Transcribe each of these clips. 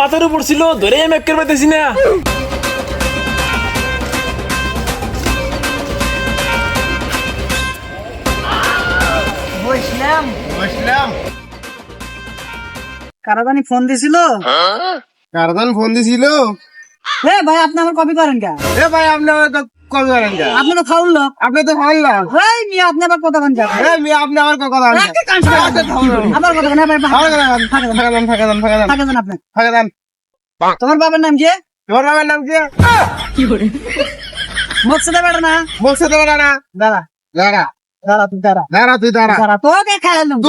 মাথার উপর ছিল ধরে মেকের পাইতেছি না। কারাদানি ফোন দিছিল। ভাই আপনি আমার কপি করেন কে? ভাই আপনি কল করেন কে? আপনি তো ফাউল লোক। আপনি তো ফাউল না। ভাই মিয়া আপনি আবার কথা বলেন কে? আপনি আমার কথা বলেন আমার কথা বলেন আপনি। তোমার বাবার নাম কি? তোমার বাবার নাম কি? মকসুদে বেড়া না? বলছে তো না। দাঁড়া দাঁড়া দাঁড়া তুই দাঁড়া দাঁড়া তুই দাঁড়া। দাঁড়া তোকে খেলালুম।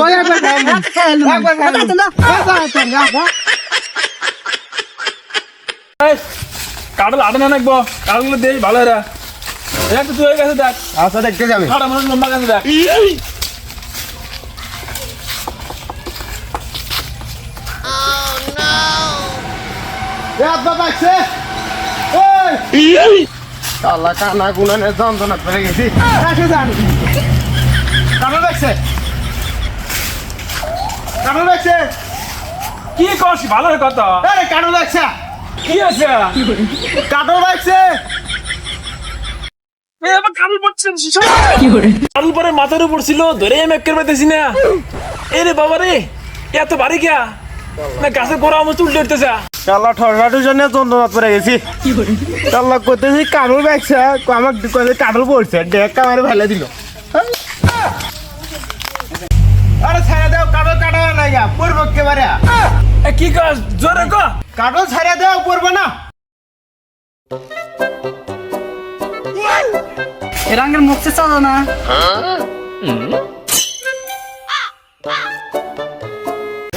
কাটল আটে না নাকবো, কাটলগুলো দেই ভালো এরা। একটা তুই হয়ে গেছে দেখ, আচ্ছা দেখতে যাবে। কাটা মানুষ লম্বা গেছে দেখ। আল্লাহ কানা গুনানে যন্ত্রণা পেয়ে গেছি। কাটল দেখছে কি করছি ভালো কথা কাটল দেখছে কি আছে? কাটল দেখছে। কাটল পরে মাথার উপর ছিল ধরে মেকের পাইতেছি না। এরে বাবা রে, এত ভারী কে না গাছের গোড়া আমার চুল ধরতেছে। আল্লাহ ঠকাটোর জন্য যন্ত্রণা পড়ে গেছি। আল্লাহ করতেছি কাটল দেখছে, আমার কাটল পড়ছে, ডেক আমার ফেলে দিল। আরে ছাড়া দাও, কাটল কাটা নাই গা পড়বো একেবারে। কি কাজ জোরে ক? কাটল ছাড়া দাও, পড়বো না। এ রঙের মুখছে চালো না।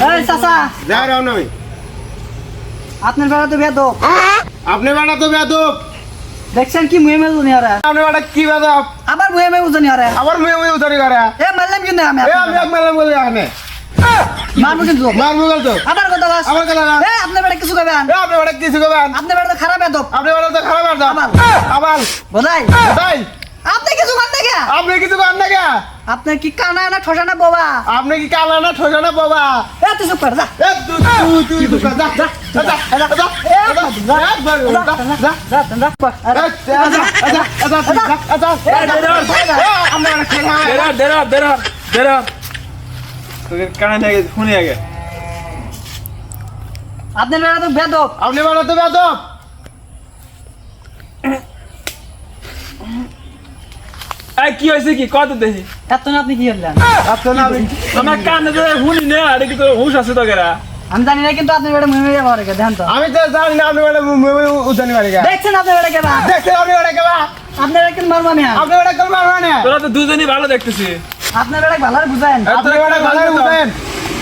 এই চাচা যা রাও না আমি। আপনার বেড়া তো বেদ। আপনি বেড়া তো বেদব। দেখছেন কি মুহে মেয়ে উজনি হারে? আপনি বেড়া কি বেদব? আবার মুহে মেয়ে উজনি হারে। আবার মেয়ে মেয়ে উতারি করে। এ মারলাম কিন্তু আমি। আমি এক মেলাম বলে এখানে মারবো কিন্তু। মারবো গেল তো। আবার কথা বাস। আমার কথা না। এ আপনার বেড়া কিছু কবেন? আপনি বেড়া কিছু করবেন। আপনার বেড়া তো খারাপ বেদ। আপনি বেড়া তো খারাপ বেদব। আবার বোঝাই তাই আপনি কিছু করেন না কে? আপনি কিছু করেন না কে? আপনি কি কানা না ঠোসা না বাবা? আপনি কি কালা না ঠোসা না বাবা? এ তুই চুপ কর যা। এ তুই যা যা যা শুনে আগে আপনার বেড়া তো বেদব। আপনি বেড়া তো বেদব। কি হয়েছে কি কত দেখি এত না আপনি কি করলেন? আমার কানে তো শুনি না, এটা কি তোর হুশ আছে তো কেরা? আমি জানি না কিন্তু আপনার বেড়া মুহে মেয়ে মারে কে দেখেন তো। আমি তো জানি না আপনি বেড়া উঠানি মারি গা। দেখছেন আপনার বেড়া কে বা? দেখতে আপনি বেড়া কেবা? আপনার বেড়া কিন্তু মারবো আমি। আপনি বেড়া কেন মারবা না? তোরা তো দুজনই ভালো দেখতেছি। আপনার বেড়া ভালো বুঝেন। আপনি বেড়া ভালো উঠেন।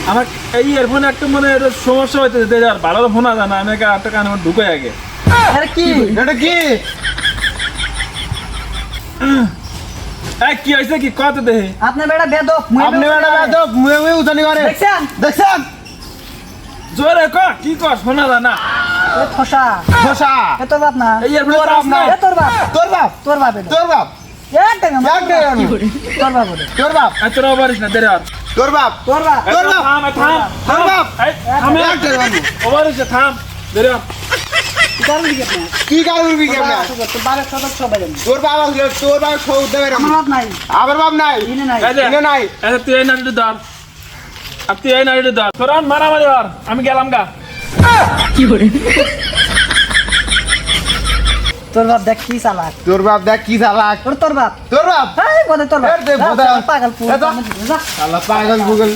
আমার এই ইয়ারফোনে একটু মানে এটা সমস্যা হইতেছে, আর ভালো ফোন আছে না, আমি একটা কানে আমার ঢুকে আগে। আরে কি এটা কি? কি হয়েছে কি কত দেখি? আপনার বেড়া বেদব। আপনি বেড়া বেদব, মুয়ে উঠানি করে। দেখছেন? দেখছেন? জোরে ক, কি কর শোনা যায় না। এ ঠোসা খোসা। এ তোর বাপ না। এই ইয়ারফোনে তোর বাপ না। এ তোর বাপ। তোর বাপ। তোর বাপ এটা। তোর বাপ। এক টাকা মার। এক টাকা না। তোর বাপ ওটা। তোর বাপ। তোরা পারিস না দেরে আর তোর বাপ। তোর বাপ। তোর বাপ। থাম থাম তোর বাপ। থাম এক টাকা না। ওভারিস থাম দেরে আর কি কারণ কি আপনি? কি গাল উঠবি কেমন? তোর বাবার সদস্য সবাই। তোর বাপ আসলে তোর বাপ সব দেবে আমার বাপ নাই। আবার বাপ নাই। ইনে নাই। এনে নাই। তুই এই নাড়িটা ধর, আর তুই এই নাড়িটা ধর, তোরা মারামারি আর আমি গেলাম গা। তোর বাপ দেখ কি চালাক। তোর বাপ দেখ কি চালাক। তোর বাপ। তোর বাপ। এই বলে তোর বাপ। এর দে, বোধা। পাগল পুরো। আল্লাহ পাগল গুগল।